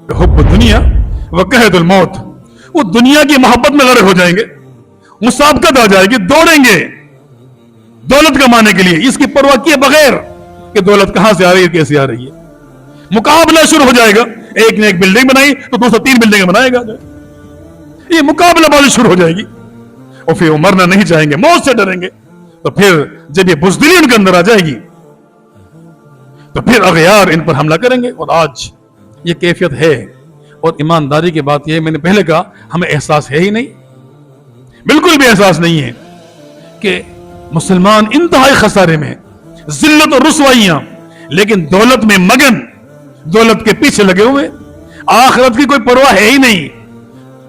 हुब्ब दुनिया व कहदुल मौत, वो दुनिया की मोहब्बत में गरक हो जाएंगे, मुसाबकत आ जाएगी, दौड़ेंगे दौलत कमाने के लिए, इसकी परवाह किए बगैर कि दौलत कहां से आ रही है, कैसे आ रही है। मुकाबला शुरू हो जाएगा, एक ने एक बिल्डिंग बनाई तो दूसरा 3 बिल्डिंग बनाएगा, ये मुकाबलाबाजी शुरू हो जाएगी। और फिर वो मरना नहीं चाहेंगे, मौत से डरेंगे। तो फिर जब ये बुज़दिली उनके अंदर आ जाएगी तो फिर अगयार इन पर हमला करेंगे। और आज ये कैफियत है। और ईमानदारी की बात यह, मैंने पहले कहा, हमें एहसास है ही नहीं, बिल्कुल भी एहसास नहीं है कि मुसलमान इंतहाई खसारे में, जिल्लत और रुसवाइयां, लेकिन दौलत में मगन, दौलत के पीछे लगे हुए, आखिरत की कोई परवाह है ही नहीं।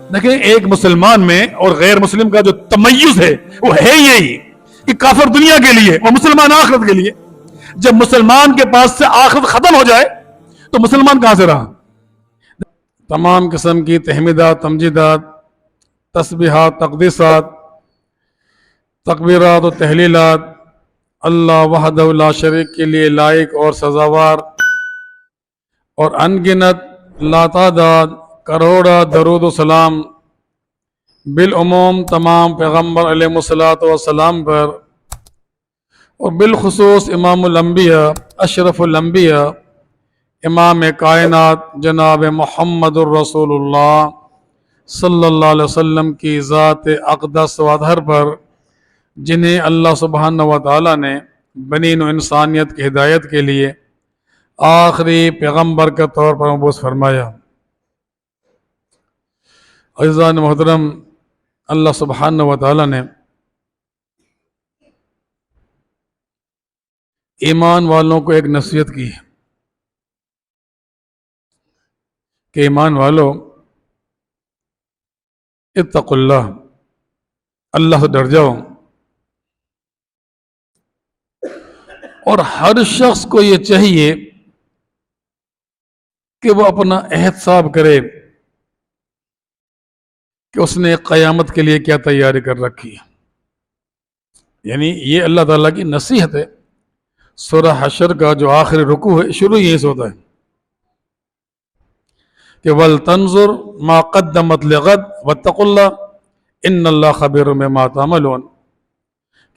देखिए, एक मुसलमान में और गैर मुस्लिम का जो तमय्युज है वो है यही कि काफिर दुनिया के लिए और मुसलमान आखिरत के लिए। जब मुसलमान के पास से आखिरत खत्म हो जाए तो मुसलमान कहां से रहा। तमाम किस्म की तहमीदात, तमजीदात, तस्बीहात, तकदीसात, तकबीरात और तहलीलात अल्लाह वहदहु ला शरीक के लिए लायक और सजावार, और अनगिनत लातादाद करोड़ा दरूद व सलाम बिल उमूम तमाम पैगम्बर अलैहिस्सलातु वस्सलाम पर, और बिलखुसूस इमामुल अंबिया अशरफुल अंबिया इमाम कायनात जनाब मुहम्मदुर रसूलुल्लाह सल्लल्लाहु अलैहि वसल्लम की ज़ात अक़दस व अतहर पर, जिन्हें अल्लाह सुब्हानहु व तआला ने बनीन व इंसानियत की हिदायत के लिए आखिरी पैगम्बर के तौर पर मबूस फरमाया। अज़ीज़ान मोहतरम, अल्लाह सुब्हानहु व तआला ने ईमान वालों को एक नसीहत की है कि ईमान वालों, इत्तक़ुल्लाह, अल्लाह से डर जाओ। और हर शख्स को ये चाहिए कि वो अपना एहतसाब करे कि उसने क़यामत के लिए क्या तैयारी कर रखी है। यानी ये अल्लाह ताला की नसीहत है। सूरह हशर का जो आखिरी रुकू है, शुरू यही से होता है कि वल तंजुर मा क़द्दमत लिग़द वत्तक़ुल्लाह इन्नल्लाह ख़बीरुम बिमा तामलून।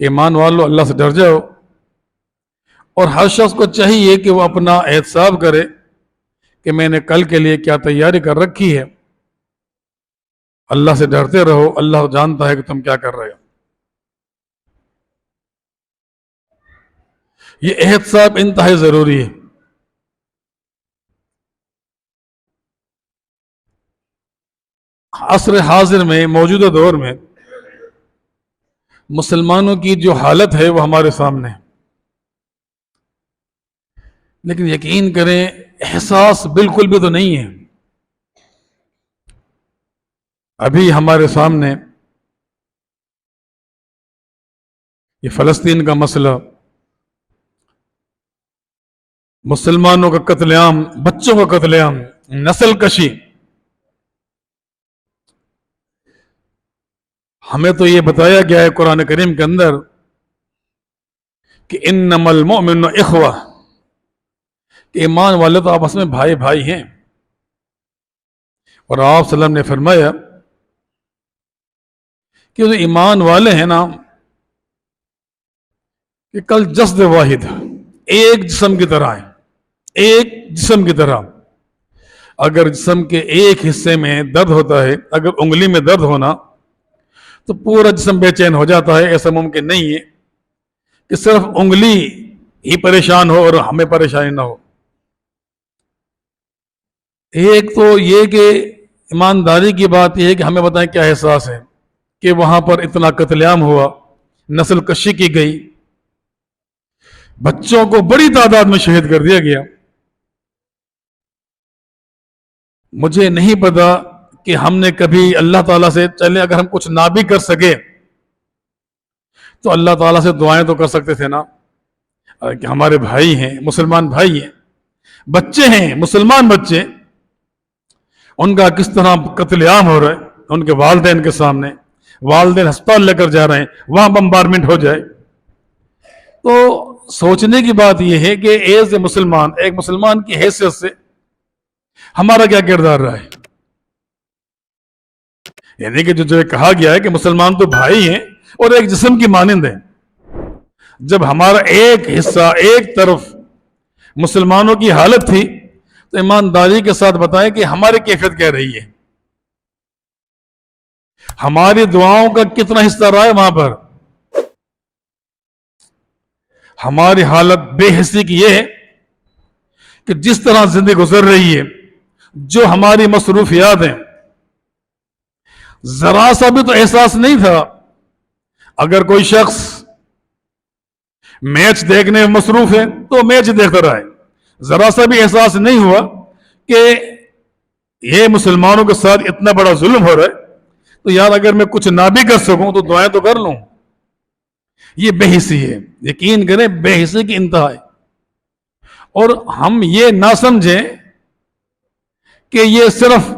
कि ईमान वालों, अल्लाह से डर जाओ। और हर शख्स को चाहिए कि वो अपना एहतसाब करे कि मैंने कल के लिए क्या तैयारी कर रखी है। अल्लाह से डरते रहो, अल्लाह जानता है कि तुम क्या कर रहे हो। ये एहतसाब इंतहाई जरूरी है। असर हाजिर में, मौजूदा दौर में मुसलमानों की जो हालत है वो हमारे सामने है, लेकिन यकीन करें एहसास बिल्कुल भी तो नहीं है। अभी हमारे सामने ये फलस्तीन का मसला, मुसलमानों का कत्लेआम, बच्चों का कत्लेआम, नस्ल कशी, हमें तो ये बताया गया है कुरान करीम के अंदर कि इन्नमल मुमिनु इख्वा, कि ईमान वाले तो आपस में भाई भाई हैं। और आप सल्लम ने फरमाया कि जो ईमान वाले हैं ना, कि कल जस्द वाहिद, एक जिस्म की तरह है, एक जिस्म की तरह। अगर जिस्म के एक हिस्से में दर्द होता है, अगर उंगली में दर्द होना, तो पूरा जिस्म बेचैन हो जाता है। ऐसा मुमकिन नहीं है कि सिर्फ उंगली ही परेशान हो और हमें परेशानी ना हो। एक तो ये कि ईमानदारी की बात यह है कि हमें बताएं क्या एहसास है कि वहां पर इतना कत्लेआम हुआ, नस्ल कशी की गई, बच्चों को बड़ी तादाद में शहीद कर दिया गया। मुझे नहीं पता कि हमने कभी अल्लाह ताला से, चले अगर हम कुछ ना भी कर सके तो अल्लाह ताला से दुआएं तो कर सकते थे ना, कि हमारे भाई हैं, मुसलमान भाई हैं, बच्चे हैं, मुसलमान बच्चे, उनका किस तरह कत्लेआम हो रहा है उनके वालिदैन के सामने। वालिदैन अस्पताल लेकर जा रहे हैं, वहां बम्बारमेंट हो जाए। तो सोचने की बात यह है कि एज ए मुसलमान, एक मुसलमान की हैसियत से ہمارا کیا کردار رہا ہے؟ یعنی کہ جو کہا گیا ہے کہ مسلمان تو بھائی ہیں اور ایک جسم کی مانند ہیں، جب ہمارا ایک حصہ ایک طرف مسلمانوں کی حالت تھی تو ایمانداری کے ساتھ بتائیں کہ ہماری کیفیت کیا رہی ہے، ہماری دعاؤں کا کتنا حصہ رہا ہے وہاں پر؟ ہماری حالت بے حسی کی یہ ہے کہ جس طرح زندگی گزر رہی ہے، جو ہماری مصروفیات ہیں، ذرا سا بھی تو احساس نہیں تھا۔ اگر کوئی شخص میچ دیکھنے میں مصروف ہے تو میچ دیکھتا رہا ہے، ذرا سا بھی احساس نہیں ہوا کہ یہ مسلمانوں کے ساتھ اتنا بڑا ظلم ہو رہا ہے، تو یار اگر میں کچھ نہ بھی کر سکوں تو دعائیں تو کر لوں۔ یہ بے حسی ہے، یقین کریں بے حسی کی انتہا ہے۔ اور ہم یہ نہ سمجھیں کہ یہ صرف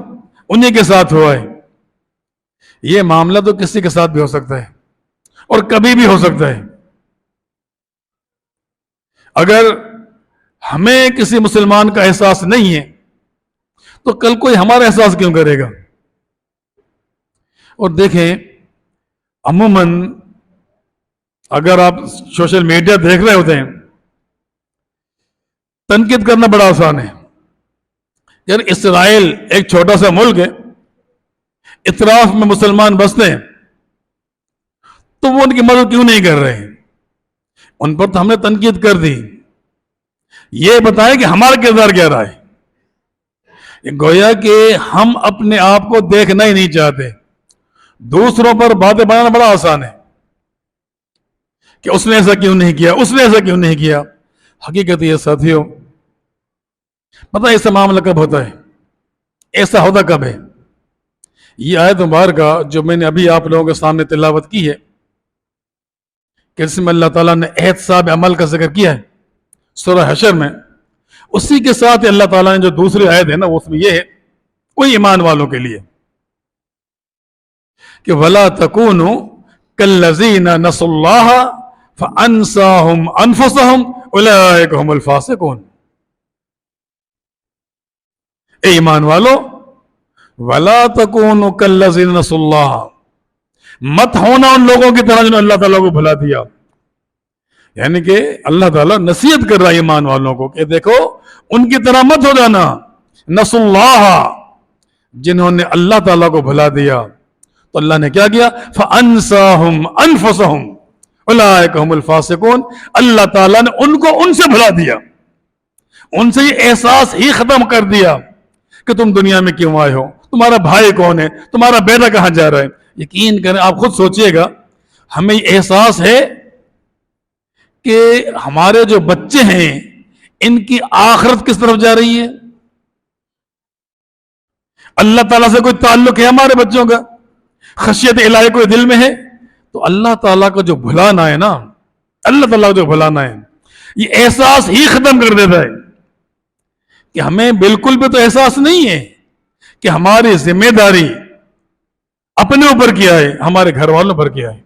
انہی کے ساتھ ہوا ہے، یہ معاملہ تو کسی کے ساتھ بھی ہو سکتا ہے اور کبھی بھی ہو سکتا ہے۔ اگر ہمیں کسی مسلمان کا احساس نہیں ہے تو کل کوئی ہمارا احساس کیوں کرے گا؟ اور دیکھیں عموماً اگر آپ سوشل میڈیا دیکھ رہے ہوتے ہیں، تنقید کرنا بڑا آسان ہے۔ یار اسرائیل ایک چھوٹا سا ملک ہے، اطراف میں مسلمان بستے ہیں، تو وہ ان کی مدد کیوں نہیں کر رہے ہیں؟ ان پر تو ہم نے تنقید کر دی۔ یہ بتائیں کہ ہمارا کردار کیا رہا ہے؟ گویا کہ ہم اپنے آپ کو دیکھنا ہی نہیں چاہتے۔ دوسروں پر باتیں بنانا بڑا آسان ہے کہ اس نے ایسا کیوں نہیں کیا، اس نے ایسا کیوں نہیں کیا۔ حقیقت یہ ساتھیوں، پتہ ایسا معاملہ کب ہوتا ہے، ایسا ہوتا کب ہے؟ یہ آیت مبارکہ جو میں نے ابھی آپ لوگوں کے سامنے تلاوت کی ہے کہ اس میں اللہ تعالیٰ نے احتساب عمل کا ذکر کیا ہے سورہ حشر میں، اسی کے ساتھ اللہ تعالیٰ نے جو دوسری آیت ہے نا اس میں یہ ہے کوئی ایمان والوں کے لیے کہ وَلَا تَكُونُوا كَالَّذِينَ نَسُوا اللَّهَ فَأَنْسَاهُمْ أَنفُسَهُمْ أُولَئِكَ هُمُ الْفَاسِقُونَ۔ اے ایمان والو، وَلَا تَكُونُوا كَالَّذِينَ نَسُوا اللَّهَ، مت ہونا ان لوگوں کی طرح جنہوں نے اللہ تعالیٰ کو بھلا دیا۔ یعنی کہ اللہ تعالیٰ نصیحت کر رہا ہے ایمان والوں کو کہ دیکھو ان کی طرح مت ہو جانا، نسوا اللہ، جنہوں نے اللہ تعالیٰ کو بھلا دیا۔ تو اللہ نے کیا کیا؟ فَأَنْسَاهُمْ أَنفُسَهُمْ أُولَئِكَ هُمُ الْفَاسِقُونَ، اللہ تعالیٰ نے ان کو ان سے بھلا دیا، ان سے یہ احساس ہی ختم کر دیا کہ تم دنیا میں کیوں آئے ہو، تمہارا بھائی کون ہے، تمہارا بیٹا کہاں جا رہا ہے۔ یقین کریں، آپ خود سوچئے گا، ہمیں یہ احساس ہے کہ ہمارے جو بچے ہیں ان کی آخرت کس طرف جا رہی ہے؟ اللہ تعالیٰ سے کوئی تعلق ہے ہمارے بچوں کا؟ خشیت الہی کوئی دل میں ہے؟ تو اللہ تعالیٰ کا جو بھلانا ہے نا، اللہ تعالیٰ کا جو بھلانا ہے، یہ احساس ہی ختم کر دیتا ہے کہ ہمیں بالکل بھی تو احساس نہیں ہے کہ ہماری ذمہ داری اپنے اوپر کیا ہے، ہمارے گھر والوں پر کیا ہے۔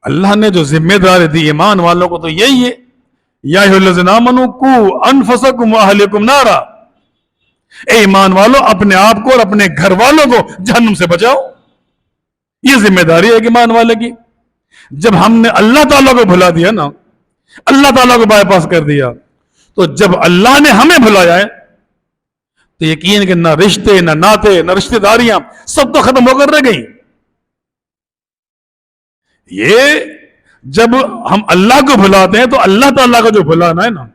اللہ نے جو ذمہ داری دی ایمان والوں کو تو یہی ہے، یا ایھا الذین آمنوا قوا انفسکم واہلکم نارا، اے ایمان والو اپنے آپ کو اور اپنے گھر والوں کو جہنم سے بچاؤ۔ یہ ذمہ داری ہے ایمان والے کی۔ جب ہم نے اللہ تعالیٰ کو بھلا دیا نا، اللہ تعالیٰ کو بائی پاس کر دیا، تو جب اللہ نے ہمیں بھلایا ہے تو یقین کہ نہ رشتے، نہ ناطے، نہ رشتہ داریاں سب تو ختم ہو کر رہ گئی۔ یہ جب ہم اللہ کو بھلاتے ہیں تو اللہ تعالیٰ کا جو بھلانا ہے نا،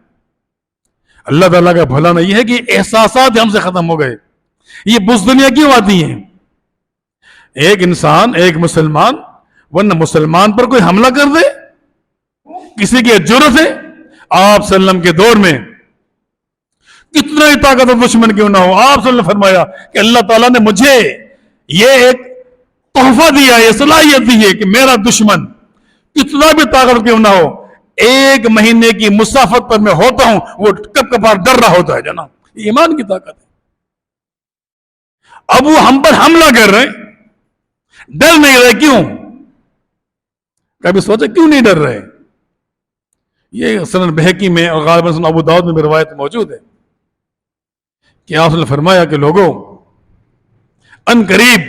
اللہ تعالیٰ کا بھلانا یہ ہے کہ احساسات ہم سے ختم ہو گئے۔ یہ بزدلیاں کیوں آتی ہیں؟ ایک انسان، ایک مسلمان، ورنہ مسلمان پر کوئی حملہ کر دے، کسی کی جرأت ہے، آپ صلی اللہ علیہ وسلم کے دور میں کتنا ہی طاقتور دشمن کیوں نہ ہو، آپ صلی اللہ علیہ وسلم نے فرمایا کہ اللہ تعالیٰ نے مجھے یہ ایک تحفہ دیا ہے، صلاحیت دی ہے کہ میرا دشمن کتنا بھی طاقت کیوں نہ ہو، ایک مہینے کی مسافت پر میں ہوتا ہوں، وہ کب کبھار ڈر رہا ہوتا ہے جناب۔ یہ ایمان کی طاقت ہے۔ اب وہ ہم پر حملہ کر رہے ہیں، ڈر نہیں رہے، کیوں؟ کبھی سوچا کیوں نہیں ڈر رہے؟ یہ سنن بہقی میں اور غالباً سنن ابو داؤد میں بھی روایت موجود ہے کہ آپ نے فرمایا کہ لوگوں، ان قریب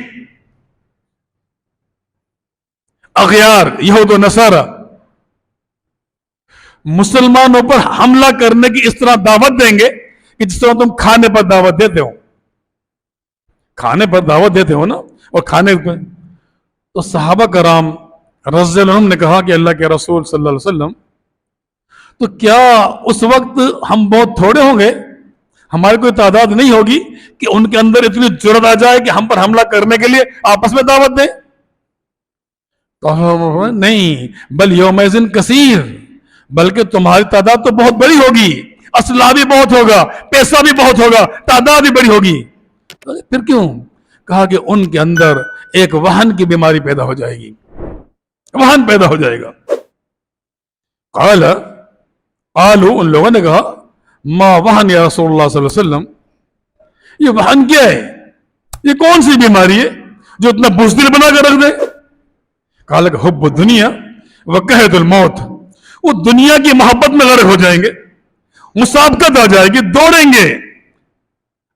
اغیار یہود و نصارہ مسلمانوں پر حملہ کرنے کی اس طرح دعوت دیں گے کہ جس طرح تم کھانے پر دعوت دیتے ہو، کھانے پر دعوت دیتے ہو نا، اور کھانے پر. تو صحابہ کرام رضی اللہ عنہم نے کہا کہ اللہ کے رسول صلی اللہ علیہ وسلم، تو کیا اس وقت ہم بہت تھوڑے ہوں گے، ہماری کوئی تعداد نہیں ہوگی کہ ان کے اندر اتنی جرأت آ جائے کہ ہم پر حملہ کرنے کے لیے آپس میں دعوت دیں؟ نہیں، بل یومئذ کثیر، بلکہ تمہاری تعداد تو بہت بڑی ہوگی، اسلحہ بھی بہت ہوگا، پیسہ بھی بہت ہوگا، تعداد بھی بڑی ہوگی. پھر کیوں؟ کہا کہ ان کے اندر ایک وہن کی بیماری پیدا ہو جائے گی، وہن پیدا ہو جائے گا. قالوا، ان لوگوں نے کہا، ما وہن یا رسول اللہ صلی اللہ علیہ وسلم، یہ وہن کیا ہے؟ یہ کون سی بیماری ہے جو اتنا بزدل بنا کر رکھ دے؟ قال کہ حب الدنیا وکہۃ الموت، وہ دنیا کی محبت میں غرق ہو جائیں گے، مسابقت آ جائے گی، دوڑیں گے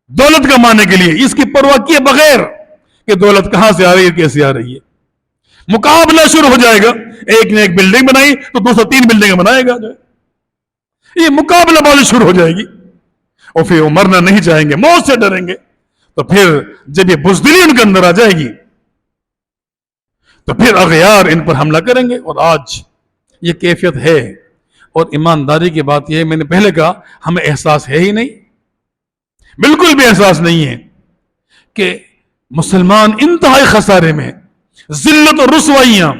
دولت کمانے کے لیے، اس کی پرواہ کیے بغیر کہ دولت کہاں سے آ رہی ہے، کیسے آ رہی ہے. مقابلہ شروع ہو جائے گا، ایک نے ایک بلڈنگ بنائی تو دوسرا 3 بلڈنگیں بنائے گا، یہ مقابلہ بازی شروع ہو جائے گی، اور پھر وہ مرنا نہیں چاہیں گے، موت سے ڈریں گے. تو پھر جب یہ بزدلی ان کے اندر آ جائے گی تو پھر اغیار ان پر حملہ کریں گے. اور آج یہ کیفیت ہے، اور ایمانداری کی بات یہ ہے، میں نے پہلے کہا ہمیں احساس ہے ہی نہیں، بالکل بھی احساس نہیں ہے کہ مسلمان انتہائی خسارے میں، ذلت اور رسوائیاں،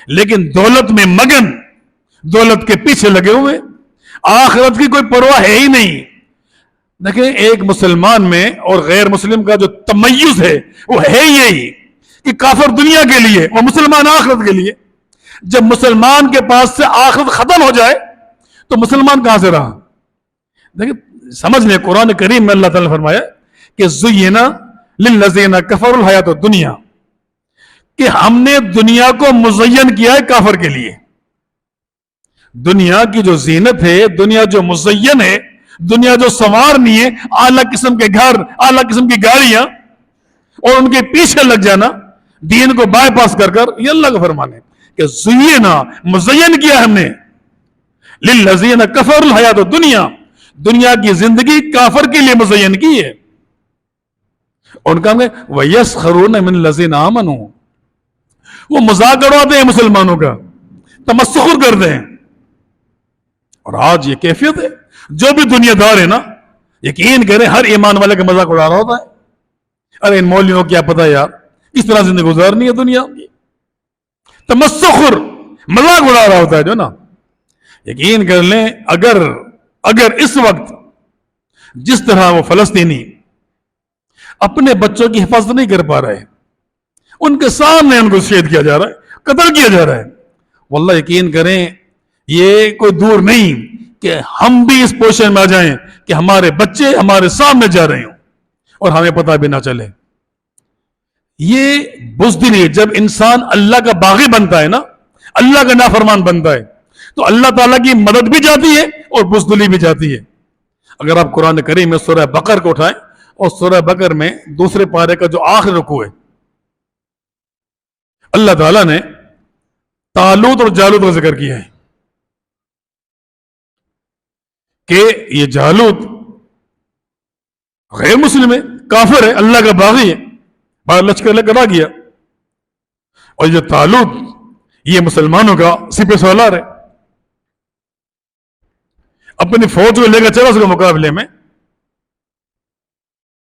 لیکن دولت میں مگن، دولت کے پیچھے لگے ہوئے، آخرت کی کوئی پرواہ ہے ہی نہیں. دیکھیں، ایک مسلمان میں اور غیر مسلم کا جو تمیز ہے وہ ہے یہی کہ کافر دنیا کے لیے اور مسلمان آخرت کے لیے. جب مسلمان کے پاس سے آخرت ختم ہو جائے تو مسلمان کہاں سے رہا؟ دیکھیں، سمجھ لیں، قرآن کریم میں اللہ تعالیٰ نے فرمایا کہ زینا للذین کفروا الحیات الدنیا، کہ ہم نے دنیا کو مزین کیا ہے کافر کے لیے. دنیا کی جو زینت ہے، دنیا جو مزین ہے، دنیا جو سنوارنی ہے، اعلیٰ قسم کے گھر، اعلیٰ قسم کی گاڑیاں، اور ان کے پیچھے لگ جانا دین کو بائی پاس کر کر، یہ اللہ کا فرمان ہے کہ زینا، مزین کیا ہم نے للذین کفروا الحیات الدنیا، دنیا کی زندگی کافر کے لیے مزین کی ہے. ان کا میں وَيَسْخَرُونَ مِنَ الَّذِينَ آمَنُوا، وہ مذاق اڑاتے ہیں مسلمانوں کا، تمسخر کرتے ہیں. اور آج یہ کیفیت ہے، جو بھی دنیا دار ہے نا، یقین کریں ہر ایمان والے کا مذاق اڑا رہا ہوتا ہے. ارے ان مولویوں کو کیا پتا یار کس طرح زندگی گزارنی ہے دنیا کی، تمسخر، مذاق اڑا رہا ہوتا ہے جو نا. یقین کر لیں، اگر اس وقت جس طرح وہ فلسطینی اپنے بچوں کی حفاظت نہیں کر پا رہے، ان کے سامنے ان کو شہید کیا جا رہا ہے، قتل کیا جا رہا ہے، واللہ یقین کریں یہ کوئی دور نہیں کہ ہم بھی اس پوزیشن میں آ جائیں کہ ہمارے بچے ہمارے سامنے جا رہے ہوں اور ہمیں پتہ بھی نہ چلے. یہ بزدلی، جب انسان اللہ کا باغی بنتا ہے نا، اللہ کا نافرمان بنتا ہے، تو اللہ تعالیٰ کی مدد بھی جاتی ہے اور بزدلی بھی جاتی ہے. اگر آپ قرآن کریم میں سورہ بقر کو اٹھائیں، اور سورہ بقر میں دوسرے پارے کا جو آخر رکوع ہے، اللہ تعالیٰ نے طالوت اور جالوت کا ذکر کیا ہے کہ یہ جالوت غیر مسلم ہے، کافر ہے، اللہ کا باغی ہے، باہر لشکر لے کر آ گیا. اور یہ طالوت یہ مسلمانوں کا سپہ سالار ہے، اپنی فوج کو لے کر چلا اس کے مقابلے میں.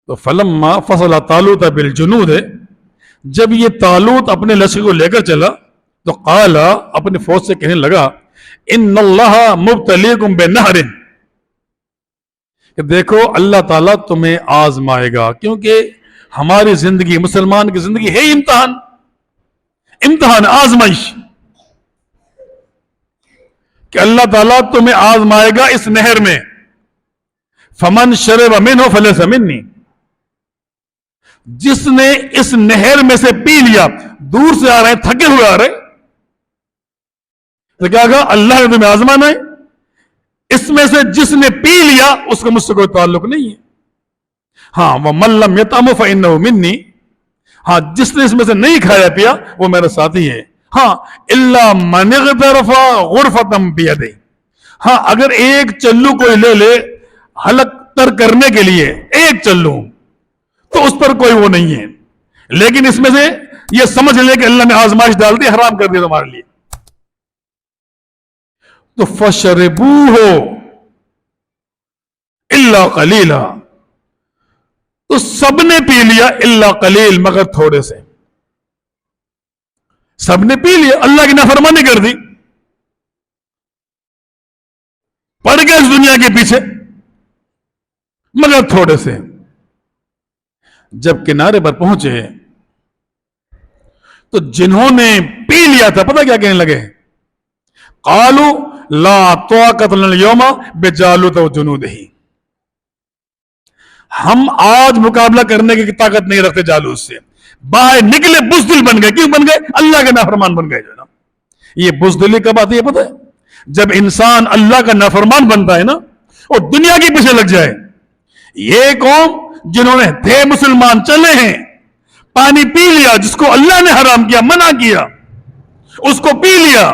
تو فلما فصل طالوت بالجنود ہے، جب یہ طالوت اپنے لشکر کو لے کر چلا تو قال، اپنی فوج سے کہنے لگا، ان اللہ مبتلیکم بنہر، کہ دیکھو اللہ تعالیٰ تمہیں آزمائے گا، کیونکہ ہماری زندگی، مسلمان کی زندگی ہے امتحان، امتحان، آزمائش، کہ اللہ تعالیٰ تمہیں آزمائے گا اس نہر میں. فمن شرب منہ فلیس منی، جس نے اس نہر میں سے پی لیا، دور سے آ رہے ہیں، تھکے ہوئے آ رہے، تو کیا کہا؟ اللہ نے تمہیں آزمانا ہے، اس میں سے جس نے پی لیا اس کا مجھ سے کوئی تعلق نہیں ہے. हाँ, वह मल्लम यतअम फइन्नहु मिन्नी, हाँ जिसने इसमें से नहीं खाया पिया वो मेरा साथी है। हाँ, इल्ला मन इग़तरफ़ा ग़ुरफ़तम बियदिही, हाँ अगर एक चल्लू कोई ले ले हलक तर करने के लिए, एक चल्लू, तो उस पर कोई वो नहीं है। लेकिन इसमें से ये समझ ले कि अल्लाह ने आजमाइश डाल दी, हराम कर दिया तुम्हारे लिए, तो फशरबूहु इल्ला कलीला, तो सबने पी लिया इल्ला कलील, मगर थोड़े से। सबने पी लिया, अल्लाह की नाफरमानी कर दी, पड़ गए इस दुनिया के पीछे, मगर थोड़े से। जब किनारे पर पहुंचे तो जिन्होंने पी लिया था पता क्या कहने लगे, कालू ला ताक़त लना यौमा बिजालूत व जुनूदिही, हम आज मुकाबला करने की ताकत नहीं रखते जालूत से। बाहर निकले बुज़दिल बन गए। क्यों बन गए? अल्लाह के नाफरमान बन गए। जो ना ये बुज़दिली कब आती है पता है? जब इंसान अल्लाह का नाफरमान बनता है ना और दुनिया के पीछे लग जाए। ये कौम जिन्होंने थे मुसलमान, चले हैं, पानी पी लिया जिसको अल्लाह ने हराम किया, मना किया, उसको पी लिया,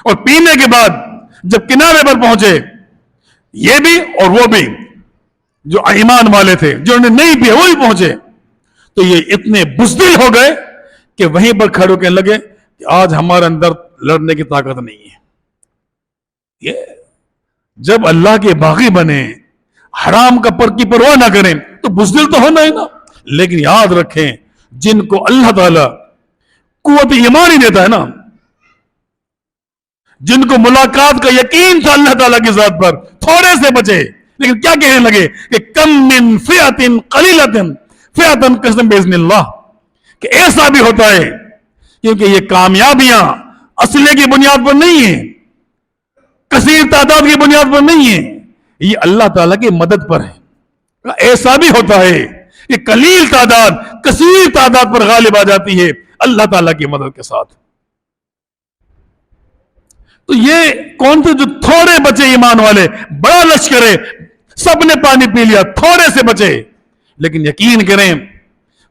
और पीने के बाद जब किनारे पर पहुंचे, ये भी और वो भी जो ईमान वाले थे, जिन्होंने नहीं पिया वो भी पहुंचे, तो ये इतने बुज़दिल हो गए कि वहीं पर खड़े होकर लगे कि आज हमारे अंदर लड़ने की ताकत नहीं है। ये जब अल्लाह के बागी बने, हराम का पर की परवाह ना करें, तो बुज़दिल तो होना है ना। लेकिन याद रखें, जिनको अल्लाह ताला कुव्वत ईमान ही देता है ना, जिनको मुलाकात का यकीन था अल्लाह ताला की जात पर, थोड़े से बचे। लेकिन क्या कहने लगे कि कम मिन फिअतिन कलीलतिन फिअतन कसम बिइज़्निल्लाह, कि ऐसा भी होता है, क्योंकि ये कामयाबियां असले की बुनियाद पर नहीं है, कसीर तादाद की बुनियाद पर नहीं है, ये अल्लाह ताला की मदद पर है। ऐसा भी होता है कि कलील तादाद कसीर तादाद पर गालिब आ जाती है अल्लाह ताला की मदद के साथ। तो ये कौन थे जो थोड़े बचे ईमान वाले? बड़ा लश्कर है, सबने पानी पी लिया, थोड़े से बचे। लेकिन यकीन करें,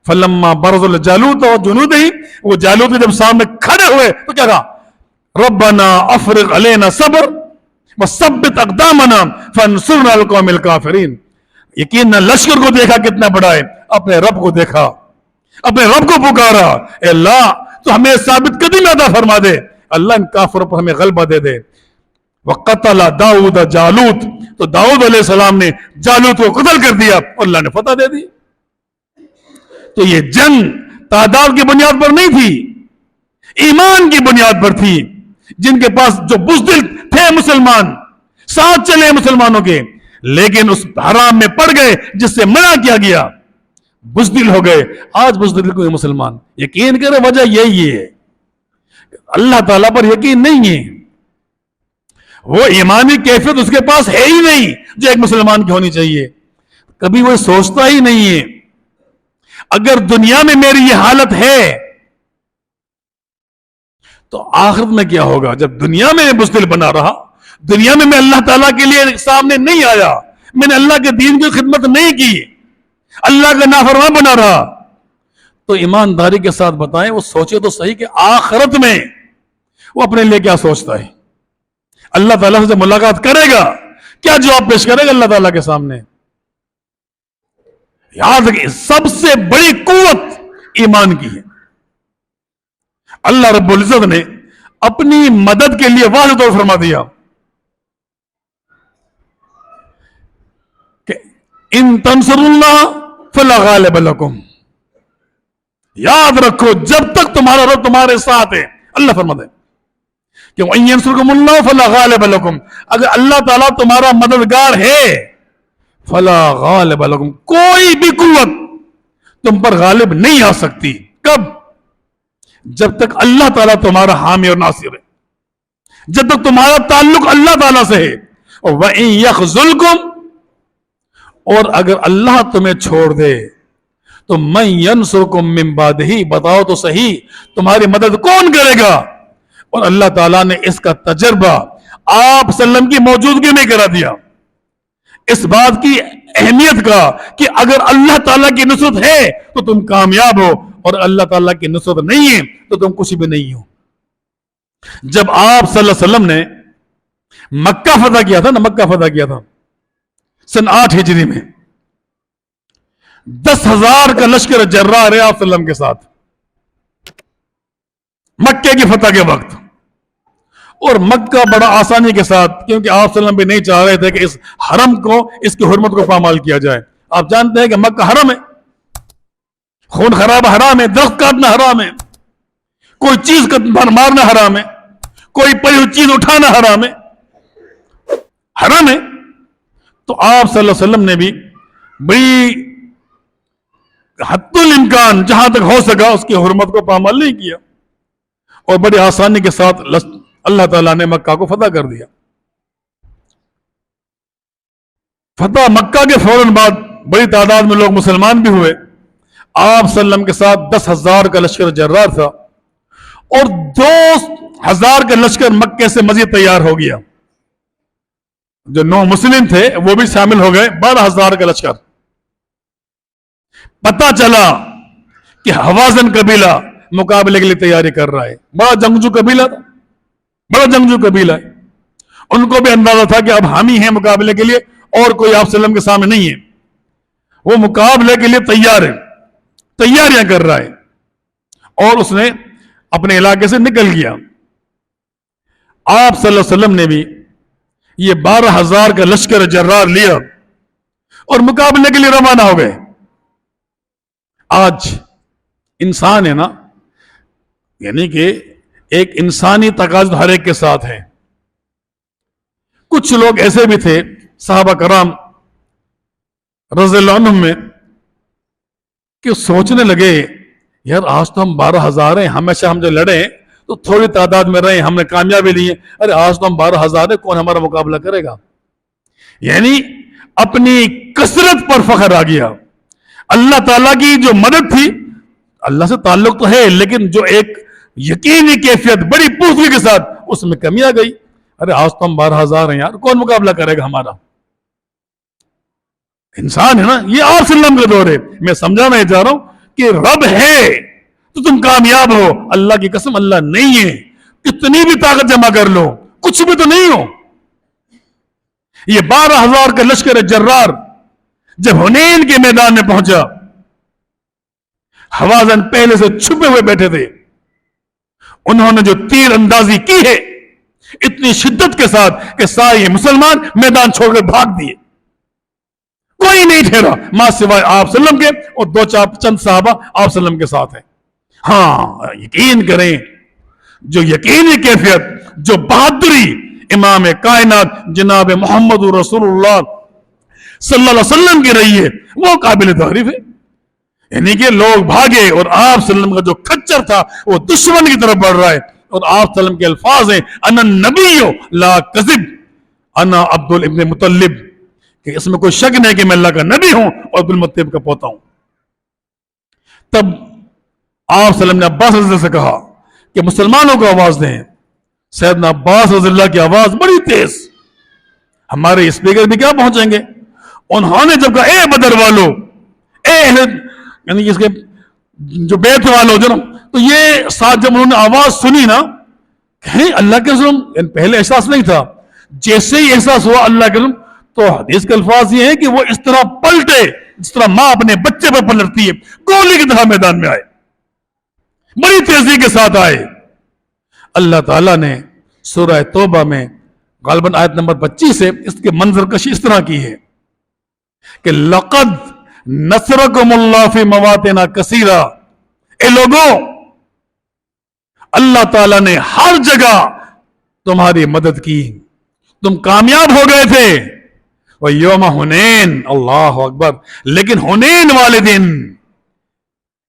फलम्मा बरज़ुल जालूत और जुनूदिही, वो जालूत जब सामने खड़े हुए तो क्या कहा? रब्बना अफ़रिग़ अलैना सब्र व सब्बित अक़दामना फंसुरना अल क़ौमिल काफ़िरीन। यकीन न लश्कर को देखा कितना बड़ा है, अपने रब को देखा, अपने रब को पुकारा, ए अल्लाह तो हमें साबित कदमी अता फरमा दे, अल्लाह इन काफिरों पर हमें गलबा दे दे। वक़तल दाऊद जालूत, तो दाऊद अलैहिस्सलाम ने जालूत को कत्ल कर दिया और अल्लाह ने फतह दे दी। तो ये जंग तादाद की बुनियाद पर नहीं थी, ईमान की बुनियाद पर थी। जिनके पास जो बुज़दिल थे मुसलमान, साथ चले मुसलमानों के, लेकिन उस हराम में पड़ गए जिससे मना किया गया, बुज़दिल हो गए। आज बुज़दिल को मुसलमान, यकीन करे वजह यही है, अल्लाह ताला पर यकीन नहीं है, वो ईमानी कैफियत उसके पास है ही नहीं जो एक मुसलमान की होनी चाहिए। कभी वो सोचता ही नहीं है अगर दुनिया में मेरी ये हालत है तो आखिरत में क्या होगा। जब दुनिया में बुज़दिल बना रहा, दुनिया में मैं अल्लाह ताला के लिए सामने नहीं आया, मैंने अल्लाह के दीन की खिदमत नहीं की, अल्लाह का नाफरमान बना रहा, तो ईमानदारी के साथ बताएं, वो सोचे तो सही कि आखिरत में वो अपने लिए क्या सोचता है। अल्लाह ताला से मुलाकात करेगा, क्या जवाब पेश करेगा अल्लाह ताला के सामने। याद रखिए, सबसे बड़ी कुव्वत ईमान की है। अल्लाह रब्बुल इज्जत ने अपनी मदद के लिए वाज़ेह तौर फरमा दिया कि इन तंसुरुल्लाह फला गालिब लकुम, याद रखो जब तक तुम्हारा रब तुम्हारे साथ है, अल्लाह फरमा दे कि वइन यंसुरकुमुल्लाह फला गालिब लकुम, अगर अल्लाह ताला तुम्हारा मददगार है, फला गालिब लकुम, कोई भी कुव्वत तुम पर गालिब नहीं आ सकती। कब? जब तक अल्लाह ताला तुम्हारा हामी और नासिर है, जब तक तुम्हारा ताल्लुक अल्लाह ताला से है। और वइन यख़ज़ुलकुम, और अगर अल्लाह तुम्हें छोड़ दे तो मन यंसुरकुम मिन बादिही, बताओ तो सही तुम्हारी मदद कौन करेगा। और अल्लाह ताला ने इसका तजर्बा आप सल्लम की मौजूदगी में करा दिया। इस बात की अहमियत का कि अगर अल्लाह ताला की नुसरत है तो तुम कामयाब हो, और अल्लाह ताला की नुसरत नहीं है तो तुम कुछ भी नहीं हो। जब आप सल्लल्लाहु अलैहि वसल्लम ने मक्का फतह किया था ना, मक्का फतह किया था सन 8 हिजरी में, 10,000 का लश्कर जर्रार है आप सल्लम के साथ मक्के की फतह के वक्त। और मक्का बड़ा आसानी के साथ, क्योंकि आप सल्लम भी नहीं चाह रहे थे कि इस हरम को, इसकी हुर्मत को पामाल किया जाए। आप जानते हैं कि मक्का हरम है, खून खराब हराम है, दरख्त काटना हराम है, कोई चीज मारना हराम है, कोई पड़ी हुई चीज उठाना हराम है, हराम है। तो आप सल्लल्लाहु अलैहि वसल्लम ने भी बड़ी हद्दुल इम्कान जहां तक हो सका उसकी हुर्मत को पामाल नहीं किया, और बड़ी आसानी के साथ अल्लाह ताला ने मक्का को फतह कर दिया। फतह मक्का के फौरन बाद बड़ी तादाद में लोग मुसलमान भी हुए। आप सल्लम के साथ 10,000 का लश्कर जर्रार था, और 2,000 का लश्कर मक्के से मजीद तैयार हो गया। जो 9 मुस्लिम थे वो भी शामिल हो गए, 12,000 का लश्कर। पता चला कि हवाजन कबीला मुकाबले के लिए तैयारी कर रहा है। बड़ा जंगजू कबीला था, बड़ा जंगजू कबीला है। उनको भी अंदाजा था कि अब हम ही हैं मुकाबले के लिए, और कोई आप सल्लम के सामने नहीं है। वो मुकाबले के लिए तैयार है, तैयारियां कर रहा है, और उसने अपने इलाके से निकल गया। आप सल्लल्लाहु अलैहि वसल्लम ने भी ये 12,000 का लश्कर जर्रार लिया और मुकाबले के लिए रवाना हो गए। आज इंसान है ना, यानी कि एक इंसानी तकाज़ा हर एक के साथ है। कुछ लोग ऐसे भी थे सहाबा कराम रज़ियल्लाहु अन्हुम में कि सोचने लगे, यार आज तो हम 12,000 हैं, हमेशा हम जो लड़े तो थोड़ी तादाद में रहे, हमने कामयाबी ली है, अरे आज तो हम 12,000 हैं, कौन हमारा मुकाबला करेगा। यानी अपनी कसरत पर फख्र आ गया। अल्लाह ताला की जो मदद थी, अल्लाह से ताल्लुक तो है, लेकिन जो एक यकीनी कैफियत बड़ी पूरी के साथ, उसमें कमी आ गई। अरे आज तो हम 12,000 हैं यार, कौन मुकाबला करेगा हमारा। इंसान है ना, ये आप सल्लम का दौर है। मैं समझाना चाह रहा हूं कि रब है तो तुम कामयाब हो। अल्लाह की कसम अल्लाह नहीं है, कितनी भी ताकत जमा कर लो कुछ भी तो नहीं हो। ये 12,000 का लश्कर जर्रार जब हुनैन के मैदान में पहुंचा, हवाजन पहले से छुपे हुए बैठे थे। उन्होंने जो तीर अंदाजी की है इतनी शिद्दत के साथ कि सारे मुसलमान मैदान छोड़कर भाग दिए। कोई नहीं ठहरा मां सिवाय आप सल्लम के, और 2-4 चंद साहबा आप सल्लम के साथ हैं। हाँ, यकीन करें, जो यकीनी कैफियत, जो बहादुरी इमाम कायनात जनाब मोहम्मद रसूलुल्लाह सल्लल्लाहु अलैहि वसल्लम की रही है, वो काबिल तारीफ है। यानी कि लोग भागे और आप सल्लम का जो खच्चर था वो दुश्मन की तरफ बढ़ रहा है, और आप सल्लम के अल्फाज हैं, अना नबीयो ला कज़िब अना अब्दुल इब्न मुतल्लिब, कि इसमें कोई शक नहीं कि मैं अल्लाह का नबी हूं और अब्दुल मुत्तलिब का पोता हूं। तब आप सल्लम ने अब्बास रज़ी से कहा कि मुसलमानों को आवाज दें। सैयदना अब्बास रज़ी की आवाज बड़ी तेज, हमारे स्पीकर भी क्या पहुंचेंगे। उन्होंने जब कहा, ए बदर वालों, ए यानी इसके जो बैत वालों जो ना, तो ये साथ जब उन्होंने आवाज सुनी ना, कहीं अल्लाह के रसूल, पहले एहसास नहीं था, जैसे ही एहसास हुआ अल्लाह के रसूल, तो हदीस के अल्फाज ये हैं कि वो इस तरह पलटे जिस तरह मां अपने बच्चे पर पलटती है, गोली की तरह मैदान में आए, बड़ी तेजी के साथ आए। अल्लाह ताला ने सूरह तौबा में गालिबन आयत नंबर 25 से इसके मंजर कशी इस तरह की है कि लक़द नसरकुमुल्लाह फी मवातिन कसीरा, ए लोगों, अल्लाह ताला ने हर जगह तुम्हारी मदद की, तुम कामयाब हो गए थे। वह यौम हुनैन, अल्लाह अकबर, लेकिन हुनैन वाले दिन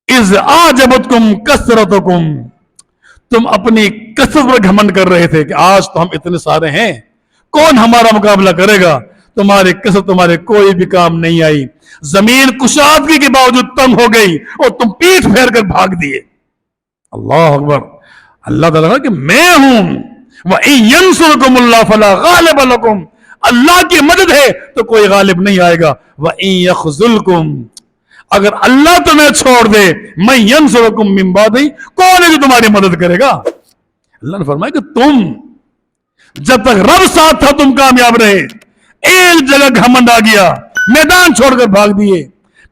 इज़ आजबतकुम कसरतकुम, तुम अपनी कसरत पर घमंड कर रहे थे कि आज तो हम इतने सारे हैं, कौन हमारा मुकाबला करेगा। तुम्हारी कसरत तुम्हारे कोई भी काम नहीं आई, जमीन कुशादगी के बावजूद तंग हो गई और तुम पीठ फेर कर भाग दिए। अल्लाह अकबर। अल्लाह ताला कि मैं हूं, व इन यंसुरकुमुल्लाह फला गालिब लकुम, अल्लाह की मदद है तो कोई गालिब नहीं आएगा। वइन यखजुलकुम, अगर अल्लाह तुम्हें छोड़ दे, मैं यंसुरकुम मिन बादी, कौन है जो तुम्हारी मदद करेगा? अल्लाह ने फरमाया कि तुम जब तक रब साथ था तुम कामयाब रहे, एक जगह घमंड आ गया, मैदान छोड़कर भाग दिए,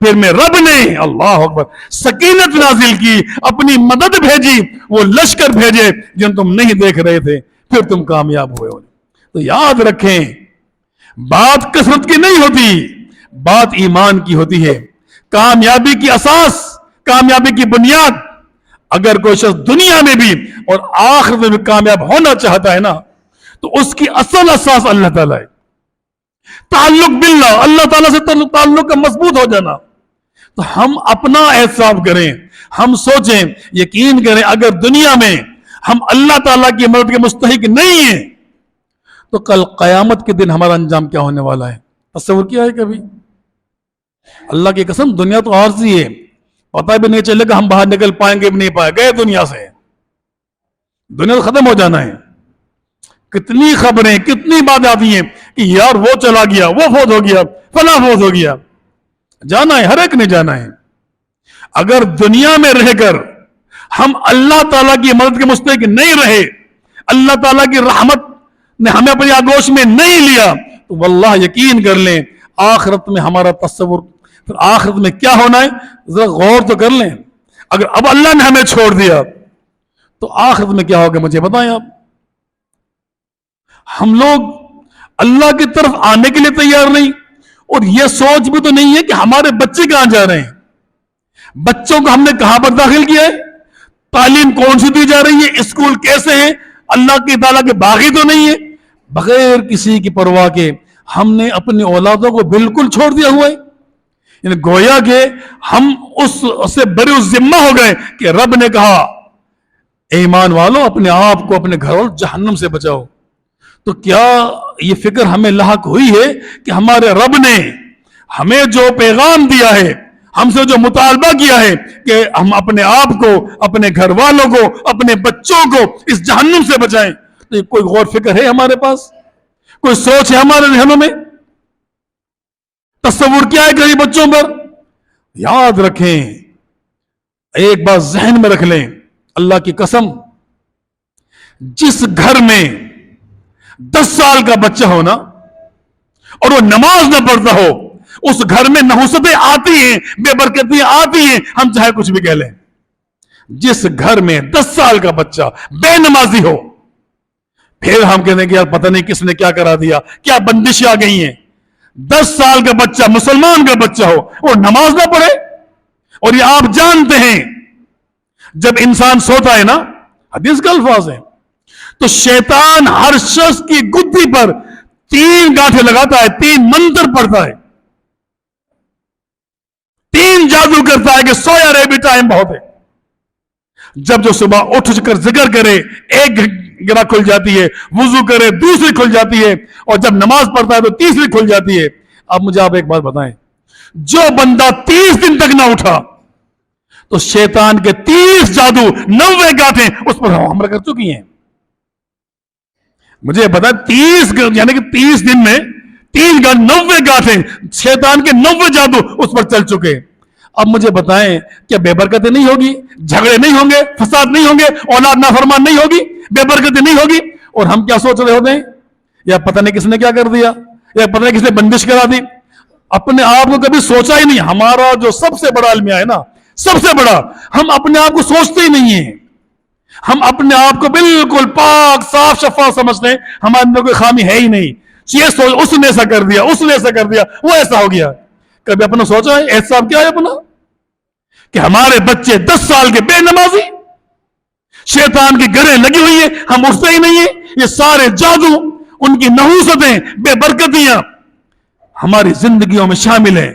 फिर मैं रब ने अल्लाह अकबर सकीनत नाजिल की, अपनी मदद भेजी, वो लश्कर भेजे जिन तुम नहीं देख रहे थे, फिर तुम कामयाब हुए हो। तो याद रखें, बात कसरत की नहीं होती, बात ईमान की होती है। कामयाबी की असास, कामयाबी की बुनियाद, अगर कोई शख्स दुनिया में भी और आखिरत में भी कामयाब होना चाहता है ना, तो उसकी असल असास अल्लाह ताला है। ताल्लुक बिल्ला, अल्लाह ताला से ताल्लुक का मजबूत हो जाना। तो हम अपना एहसास करें, हम सोचें, यकीन करें, अगर दुनिया में हम अल्लाह ताला की मदद के मुस्तहिक नहीं है तो कल कयामत के दिन हमारा अंजाम क्या होने वाला है? तस्वीर किया है कभी? अल्लाह की कसम, दुनिया तो आरजी है, पता भी नहीं चलेगा हम बाहर निकल पाएंगे भी नहीं पाएंगे, गए दुनिया से, दुनिया तो खत्म हो जाना है। कितनी खबरें, कितनी बातें आती हैं कि यार वो चला गया, वो फौत हो गया, फला फौत हो गया। जाना है, हर एक ने जाना है। अगर दुनिया में रहकर हम अल्लाह ताला की मदद के मुस्तहिक नहीं रहे, अल्लाह ताला की रहमत ने हमें अपनी आगोश में नहीं लिया, तो वल्लाह यकीन कर लें आखिरत में हमारा तस्वुर, फिर आखिरत में क्या होना है जरा गौर तो कर लें। अगर अब अल्लाह ने हमें छोड़ दिया तो आखिरत में क्या होगा मुझे बताएं आप। हम लोग अल्लाह की तरफ आने के लिए तैयार नहीं, और यह सोच भी तो नहीं है कि हमारे बच्चे कहां जा रहे हैं, बच्चों को हमने कहां पर दाखिल किया है, तालीम कौन सी दी जा रही है, स्कूल कैसे हैं, अल्लाह की ताला के बागी तो नहीं है। बगैर किसी की परवाह के हमने अपनी औलादों को बिल्कुल छोड़ दिया हुआ है। गोया के हम उससे बड़े जिम्मा हो गए कि रब ने कहा ईमान वालों अपने आप को, अपने घर वालों जहन्नम से बचाओ। तो क्या ये फिक्र हमें लाहक हुई है कि हमारे रब ने हमें जो पैगाम दिया है, हमसे जो मुतालबा किया है कि हम अपने आप को, अपने घर वालों को, अपने बच्चों को इस जहन्नुम से बचाएं, तो कोई गौर फिक्र है हमारे पास? कोई सोच है हमारे जहनों में? तस्वुर क्या है गरीब बच्चों पर? याद रखें, एक बात जहन में रख लें, अल्लाह की कसम, जिस घर में 10 साल का बच्चा हो ना और वो नमाज ना पढ़ता हो, उस घर में नहुसतें आती हैं, बेबरकतियां आती हैं, हम चाहे कुछ भी कह लें। जिस घर में 10 साल का बच्चा बेनमाजी हो, फिर हम कहते हैं कि यार पता नहीं किसने क्या करा दिया, क्या बंदिशें आ गई हैं। 10 साल का बच्चा, मुसलमान का बच्चा हो, वो नमाज ना पढ़े। और ये आप जानते हैं, जब इंसान सोता है ना, हदीस का अल्फाज है, तो शैतान हर शख्स की गुद्दी पर 3 गांठें लगाता है, 3 मंत्र पढ़ता है, 3 जादू करता है कि सोया रहे भी, टाइम बहुत है। जब जो सुबह उठ कर जिक्र करे, एक गिरा खुल जाती है, वुजू करे दूसरी खुल जाती है, और जब नमाज पढ़ता है तो तीसरी खुल जाती है। अब मुझे आप एक बात बताएं, जो बंदा 30 दिन तक ना उठा तो शैतान के 30 जादू, 90 गांठें उस पर हमला कर चुकी हैं। मुझे पता 30 यानी कि 30 दिन में 90 गांठें, शैतान के 90 जादू उस पर चल चुके। अब मुझे बताएं, क्या बेबरकतें नहीं होगी, झगड़े नहीं होंगे, फसाद नहीं होंगे, औलाद नाफरमान नहीं होगी, बेबरकतें नहीं होगी? और हम क्या सोच रहे होते हैं, या पता नहीं किसने क्या कर दिया, या पता नहीं किसने बंदिश करा दी। अपने आप को कभी सोचा ही नहीं। हमारा जो सबसे बड़ा अलमिया है ना, सबसे बड़ा, हम अपने आप को सोचते ही नहीं है। हम अपने आप को बिल्कुल पाक साफ शफा समझते हैं, हमारे अंदर कोई खामी है ही नहीं। ये सोच, उसने ऐसा कर दिया, उसने ऐसा कर दिया, वो ऐसा हो गया। कभी अपना सोचा है एहसास क्या है अपना, कि हमारे बच्चे 10 साल के बेनमाजी, शैतान की गरें लगी हुई है, हम उठते ही नहीं है। ये सारे जादू, उनकी नहूसतें, बेबरकतियां हमारी जिंदगियों में शामिल है,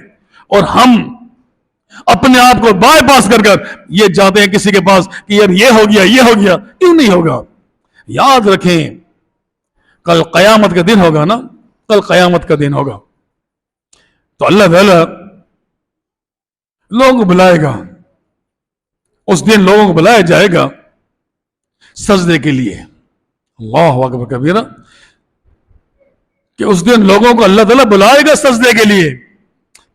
और हम अपने आप को बाईपास कर ये जाते हैं किसी के पास कि यार ये हो गया, ये हो गया। क्यों नहीं होगा? याद रखें, कल कयामत का दिन होगा ना, कल कयामत का दिन होगा, तो अल्लाह ताला लोगों को बुलाएगा। उस दिन लोगों को बुलाया जाएगा सजदे के लिए। अल्लाहु अकबर कबीरा। कि उस दिन लोगों को अल्लाह ताला बुलाएगा सजदे के लिए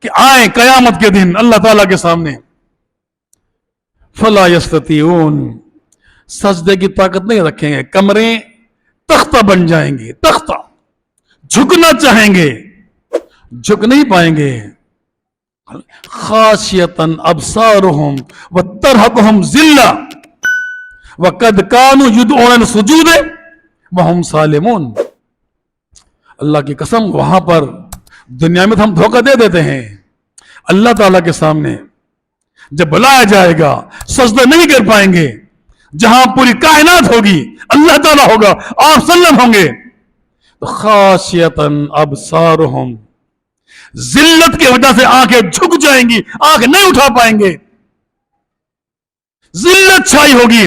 कि आए कयामत के दिन अल्लाह ताला के सामने। फला यस्ततीऊन, सजदे की ताकत नहीं रखेंगे, कमरे तख्ता बन जाएंगे, तख्ता। झुकना चाहेंगे, झुक नहीं पाएंगे। खाशियतन अबसारुहुम व तरहकुहुम जिल्ला व कद कानू युदऊन सुजूदे व हुम सालिमून। अल्लाह की कसम, वहां पर दुनिया में तो हम धोखा दे देते हैं। अल्लाह ताला के सामने जब बुलाया जाएगा सजदा नहीं कर पाएंगे। जहां पूरी कायनात होगी, अल्लाह ताला होगा, आप सल्लम होंगे, तो खाशियतन अबसारुहुम, जिल्लत की वजह से आंखें झुक जाएंगी, आंख नहीं उठा पाएंगे। जिल्लत छाई होगी,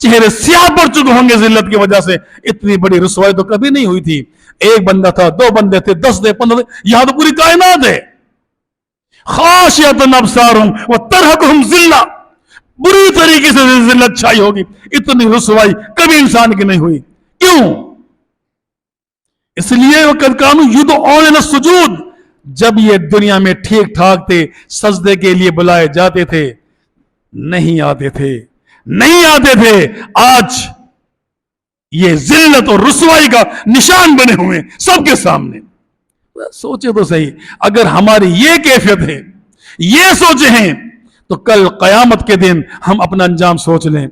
चेहरे स्याह पड़ चुके होंगे जिल्लत की वजह से। इतनी बड़ी रुसवाई तो कभी नहीं हुई थी। एक बंदा था, दो बंदे थे, 10 थे, 15 थे, यहां तो पूरी कायनात है। खाशियतन अबसारुहुम व तरहकुहुम जिल्ला, बुरी तरीके से जिल्लत छाई होगी। इतनी रुसवाई कभी इंसान की नहीं हुई। क्यों? इसलिए वक़द कानू युदऊन सुजूद, जब ये दुनिया में ठीक ठाक थे, सजदे के लिए बुलाए जाते थे, नहीं आते थे, नहीं आते थे। आज ये जिल्लत और रुसवाई का निशान बने हुए हैं सबके सामने। सोचे तो सही, अगर हमारी ये कैफियत है, ये सोचे हैं, तो कल कयामत के दिन हम अपना अंजाम सोच लें।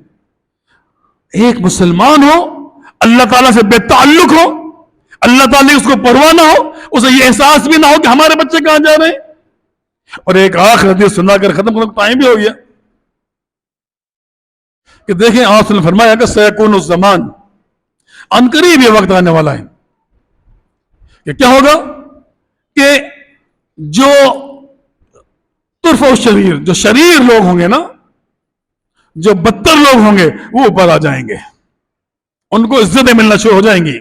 एक मुसलमान हो, अल्लाह ताला से बेताल्लुक हो, अल्लाह ताला की उसको परवाह ना हो, उसे ये एहसास भी ना हो कि हमारे बच्चे कहां जा रहे हैं। और एक आखिरी हदीस सुनाकर खत्म करने का टाइम भी हो गया कि देखें, आपने फरमाया कि सयकूनु ज़मान, अनकरीब ये वक्त आने वाला है कि क्या होगा कि जो तुर्फ शरीर, जो शरीर लोग होंगे ना, जो बदतर लोग होंगे, वो ऊपर आ जाएंगे, उनको इज्जतें मिलना शुरू हो जाएंगी।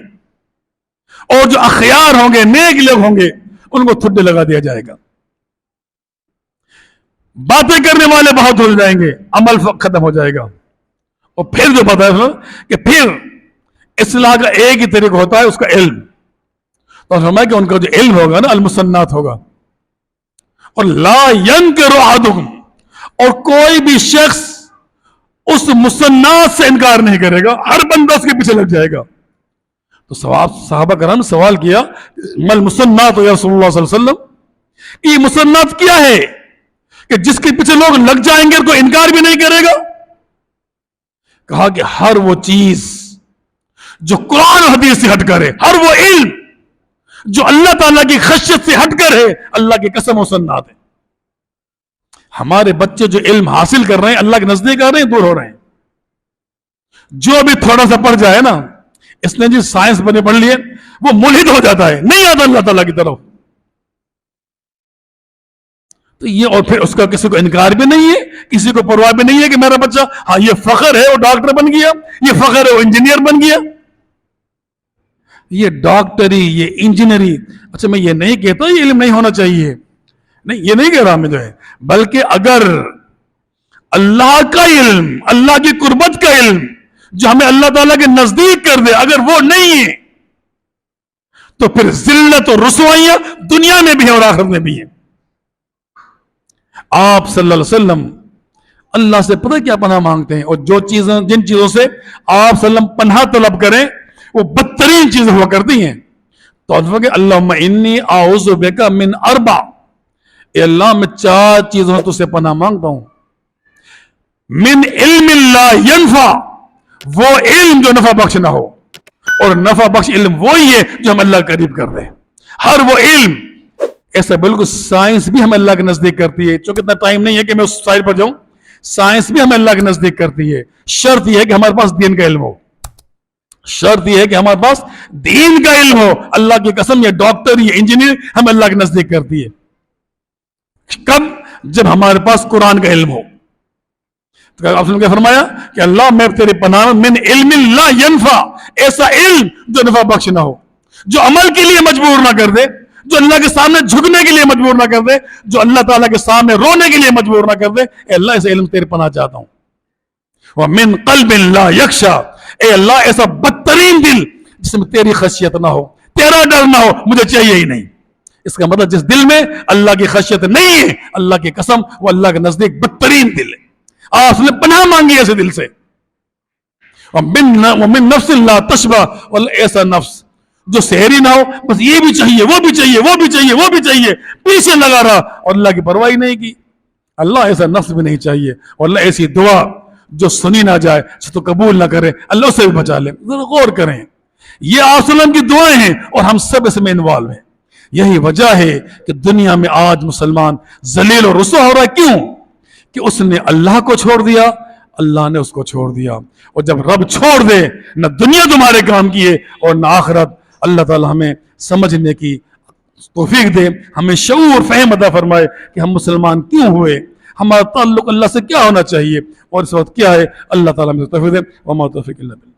और जो अखयार होंगे, नेक लोग होंगे, उनको ठुड्डे लगा दिया जाएगा। बातें करने वाले बहुत हो जाएंगे, अमल खत्म हो जाएगा। और फिर जो पता है कि फिर इस्लाह का एक ही तरीका होता है, उसका इल्म। तो फरमाया कि उनका जो इल्म होगा ना, अलमुसन्नात होगा। और ला यनकिरु अहदुहुम, और कोई भी शख्स उस मुसन्नात से इनकार नहीं करेगा, हर बंदा उसके पीछे लग जाएगा। तो सहाबा कराम ने सवाल किया, मल मुसन्नात या रसूलुल्लाह सल्लल्लाहु अलैहि वसल्लम, ये मुसन्नात क्या है कि जिसके पीछे लोग लग जाएंगे, कोई इनकार भी नहीं करेगा। कहा कि हर वो चीज जो कुरान और हदीस से हटकर है, हर वो इल्म जो अल्लाह ताला की खशियत से हटकर है, अल्लाह की कसम मुसन्नात है। हमारे बच्चे जो इल्म हासिल कर रहे हैं, अल्लाह के नजदीक आ रहे हैं, दूर हो रहे हैं। जो भी थोड़ा सा पढ़ जाए ना, इसने जी साइंस बने पढ़ लिए, वो मुल्हिद हो जाता है, नहीं आता अल्लाह ताला की तरफ। तो ये, और फिर उसका किसी को इनकार भी नहीं है, किसी को परवाह भी नहीं है कि मेरा बच्चा, हाँ ये फखर है वो डॉक्टर बन गया, ये फखर है वो इंजीनियर बन गया। ये डॉक्टरी, ये इंजीनियरी, अच्छा मैं ये नहीं कहता ये इल्म नहीं होना चाहिए, नहीं ये नहीं कह रहा मैं जो है, बल्कि अगर अल्लाह का इल्म, अल्लाह की कुर्बत का इल्म जो हमें अल्लाह ताला के नजदीक कर दे, अगर वो नहीं है, तो फिर जिल्लत और रुसवाइयां दुनिया में भी है और आखिरत में भी है। आप सल्लल्लाहु अलैहि वसल्लम अल्लाह से पता क्या पनाह मांगते हैं, और जो चीजें, जिन चीजों से आप सल्लम पनाह तलब करें, वो बदतरीन चीजें हुआ करती हैं। तो अल्लाहुम्मा इन्नी आऊज़ु बिका मिन अरबा, अल्लाह मैं 4 चीजों से तुझसे पनाह मांगता हूं। मिन इल्मिन ला यनफा, वो इल्म जो नफा बख्श ना हो, और नफा बख्श इल्म वही है जो हम अल्लाह के करीब कर रहे हैं। हर वो इल्म, ऐसा बिल्कुल साइंस भी हमें अल्लाह के नजदीक करती है। चूंकि इतना टाइम नहीं है कि मैं उस साइड पर जाऊं, साइंस भी हमें अल्लाह के नजदीक करती है। शर्त यह है कि हमारे पास दीन का इल्म हो, शर्त यह है कि हमारे पास दीन का इल्म हो। अल्लाह की कसम, ये डॉक्टर, ये इंजीनियर हमें अल्लाह के नजदीक करती है। कब? जब हमारे पास कुरान का इल्म हो। तो आपने क्या फरमाया कि अल्लाह मैं तेरे पनाह में, मिन इल्मिन ला यनफा, ऐसा इल्म जो नफा बख्श ना हो, जो अमल के लिए मजबूर ना कर दे, जो अल्लाह के सामने झुकने के लिए मजबूर ना कर दे, जो अल्लाह ताला के सामने रोने के लिए मजबूर ना कर दे। अल्लाह ऐसा इल्म तेरे पनाह चाहता हूं। वह मिन क़ल्बिन ला यख्शा, ए अल्लाह ऐसा बदतरीन दिल जिसमें तेरी खशियत ना हो, तेरा डर ना हो, मुझे चाहिए ही नहीं। इसका मतलब जिस दिल में अल्लाह की खशियत नहीं है, अल्लाह की कसम, वो अल्लाह के नजदीक बदतरीन दिल है। आप उसने पनाह मांगी ऐसे दिल से। और मिन नफ्सिन ला तशबा, और ऐसा नफ्स जो सहरी ना हो, बस ये भी चाहिए, वो भी चाहिए, वो भी चाहिए, वो भी चाहिए, पीछे लगा रहा और अल्लाह की परवाह ही नहीं की। अल्लाह ऐसा नफ्स भी नहीं चाहिए। और अल्लाह ऐसी दुआ जो सुनी ना जाए, तो कबूल ना करे, अल्लाह से भी बचा ले। जरा गौर करें, ये आसलम की दुआएं हैं और हम सब इसमें इन्वॉल्व हैं। यही वजह है कि दुनिया में आज मुसलमान जलील और रुसवा हो रहा है। क्यों? कि उसने अल्लाह को छोड़ दिया, अल्लाह ने उसको छोड़ दिया। और जब रब छोड़ दे, न दुनिया तुम्हारे काम की है और न आखिरत। अल्लाह ताला हमें समझने की तौफीक दे, हमें शऊर फहम अता फरमाए कि हम मुसलमान क्यों हुए, हमारा ताल्लुक अल्लाह से क्या होना चाहिए और इस वक्त क्या है। अल्लाह ताला हमें तौफीक दे। वमा तौफीक इल्ला बिल्लाह।